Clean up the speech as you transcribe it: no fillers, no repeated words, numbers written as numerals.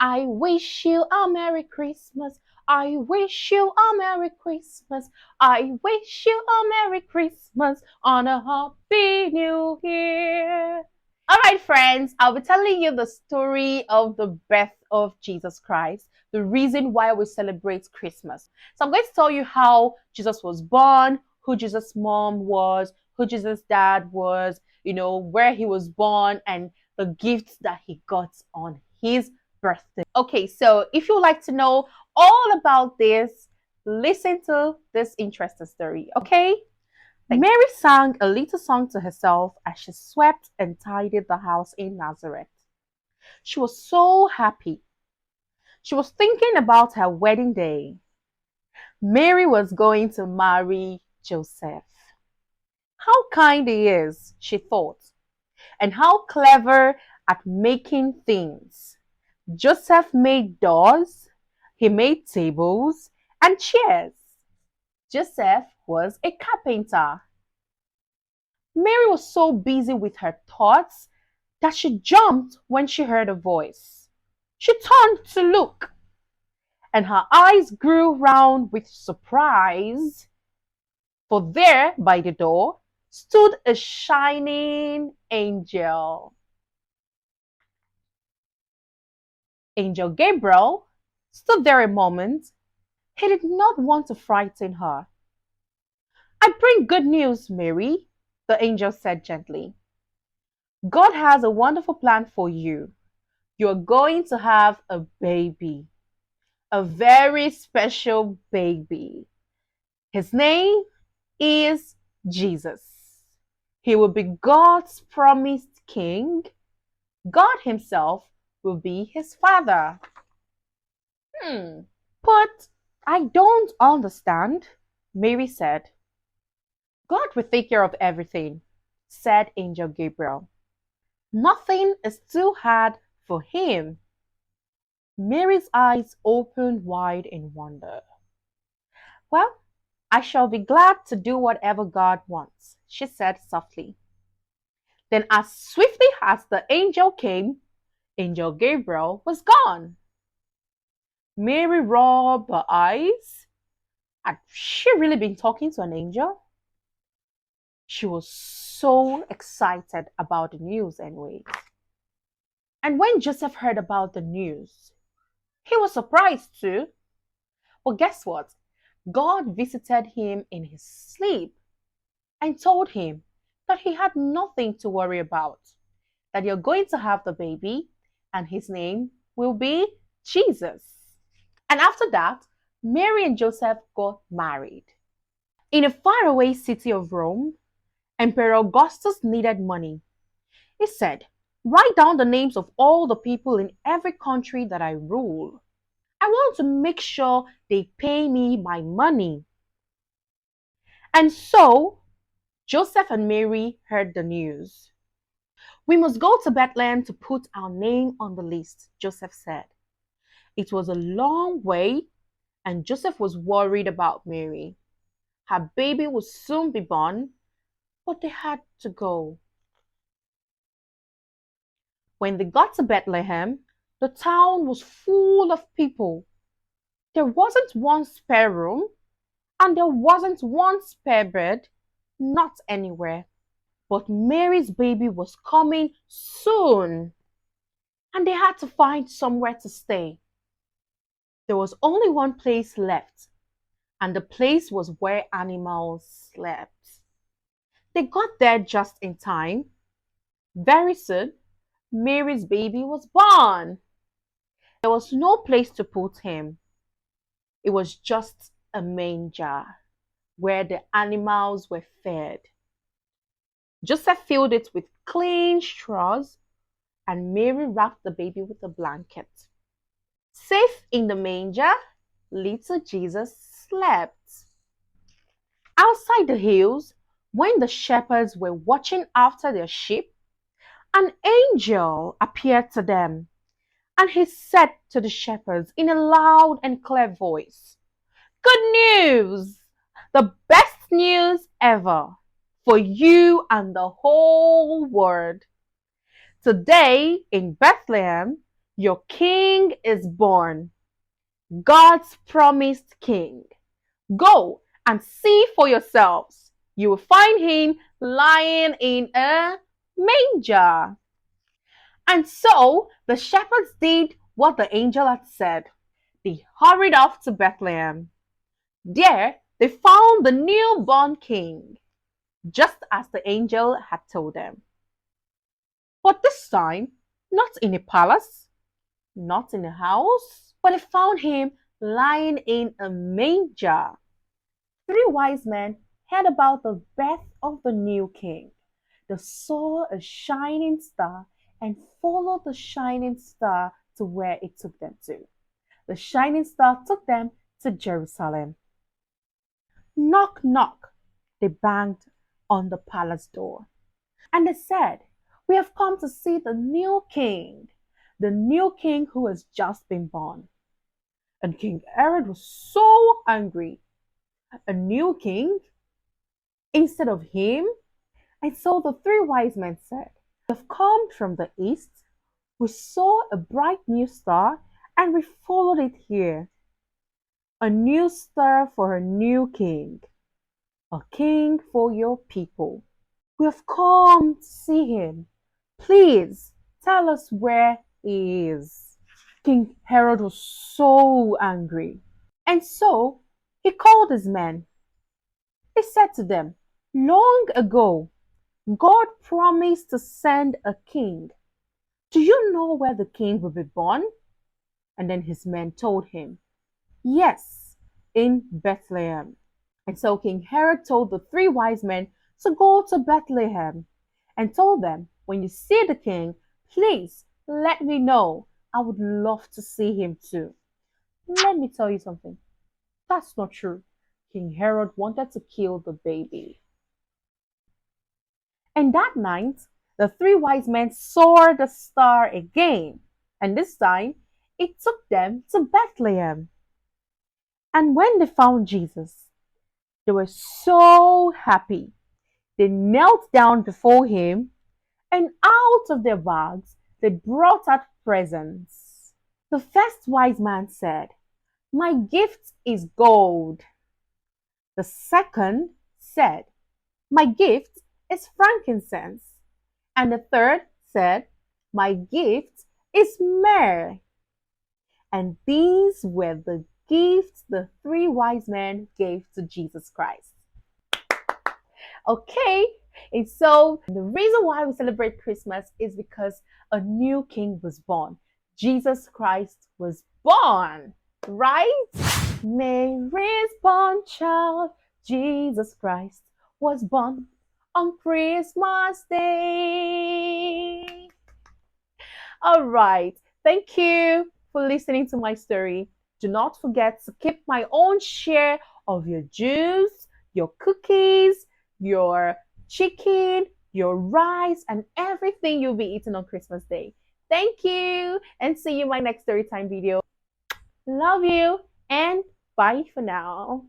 I wish you a Merry Christmas. I wish you a Merry Christmas. I wish you a Merry Christmas on a Happy New Year. All right, friends, I'll be telling you the story of the birth of Jesus Christ, the reason why we celebrate Christmas. So I'm going to tell you how Jesus was born, who Jesus' mom was, who Jesus' dad was, where he was born, and the gifts that he got on his birthday. Okay, so if you would like to know all about this, listen to this interesting story, okay? Mary sang a little song to herself as she swept and tidied the house in Nazareth. She was so happy. She was thinking about her wedding day. Mary was going to marry Joseph. How kind he is, she thought, and how clever at making things. Joseph made doors, he made tables and chairs. Joseph was a carpenter. Mary was so busy with her thoughts that she jumped when she heard a voice. She turned to look, and her eyes grew round with surprise, for there by the door stood a shining angel. Angel Gabriel stood there a moment. He did not want to frighten her. I bring good news, Mary, the angel said gently. God has a wonderful plan for you. You're going to have a baby, a very special baby. His name is Jesus. He will be God's promised king. God himself will be his father. But I don't understand, Mary said. God will take care of everything, said Angel Gabriel. Nothing is too hard for him. Mary's eyes opened wide in wonder. Well, I shall be glad to do whatever God wants, she said softly. Then, as swiftly as the angel came, Angel Gabriel was gone. Mary rolled her eyes. Had she really been talking to an angel? She was so excited about the news, anyways. And when Joseph heard about the news, he was surprised too. But guess what? God visited him in his sleep and told him that he had nothing to worry about, that you're going to have the baby and his name will be Jesus. And after that, Mary and Joseph got married. In a faraway city of Rome, Emperor Augustus needed money. He said, "Write down the names of all the people in every country that I rule. I want to make sure they pay me my money." And so Joseph and Mary heard the news. "We must go to Bethlehem to put our name on the list," Joseph said. It was a long way, and Joseph was worried about Mary. Her baby would soon be born, but they had to go. When they got to Bethlehem, the town was full of people. There wasn't one spare room, and there wasn't one spare bed, not anywhere. But Mary's baby was coming soon, and they had to find somewhere to stay. There was only one place left, and the place was where animals slept. They got there just in time. Very soon, Mary's baby was born. There was no place to put him. It was just a manger where the animals were fed. Joseph filled it with clean straws, and Mary wrapped the baby with a blanket. Safe in the manger, little Jesus slept. Outside the hills, when the shepherds were watching after their sheep, an angel appeared to them, and he said to the shepherds in a loud and clear voice, "Good news! The best news ever for you and the whole world. Today in Bethlehem, Your king is born, God's promised king. Go and see for yourselves. You will find him lying in a manger. And so the shepherds did what the angel had said. They hurried off to Bethlehem. There they found the newborn king, just as the angel had told them. But this time, not in a palace, not in a house, but they found him lying in a manger. Three wise men heard about the birth of the new king. They saw a shining star and followed the shining star to where it took them to. The shining star took them to Jerusalem. Knock, knock, they banged on the palace door. And they said, "We have come to see the new king who has just been born." And King Herod was so angry. A new king instead of him? And so the three wise men said, "We have come from the east. We saw a bright new star and we followed it here. A new star for a new king, a king for your people. We have come to see him. Please tell us where he is." King Herod was so angry. And so he called his men. He said to them, "Long ago, God promised to send a king. Do you know where the king will be born?" And then his men told him, "Yes, in Bethlehem." And so King Herod told the three wise men to go to Bethlehem and told them, "When you see the king, please let me know. I would love to see him too." Let me tell you something. That's not true. King Herod wanted to kill the baby. And that night, the three wise men saw the star again. And this time, it took them to Bethlehem. And when they found Jesus, they were so happy. They knelt down before him, and out of their bags they brought out presents. The first wise man said, "My gift is gold." The second said, "My gift is frankincense." And the third said, "My gift is myrrh." And these were the gifts the three wise men gave to Jesus Christ. Okay, and so the reason why we celebrate Christmas is because a new king was born. Jesus Christ was born, right? Mary's born child, Jesus Christ, was born on Christmas Day. All right, thank you for listening to my story. Do not forget to keep my own share of your juice, your cookies, your chicken, your rice, and everything you'll be eating on Christmas Day. Thank you, and see you in my next story time video. Love you, and bye for now.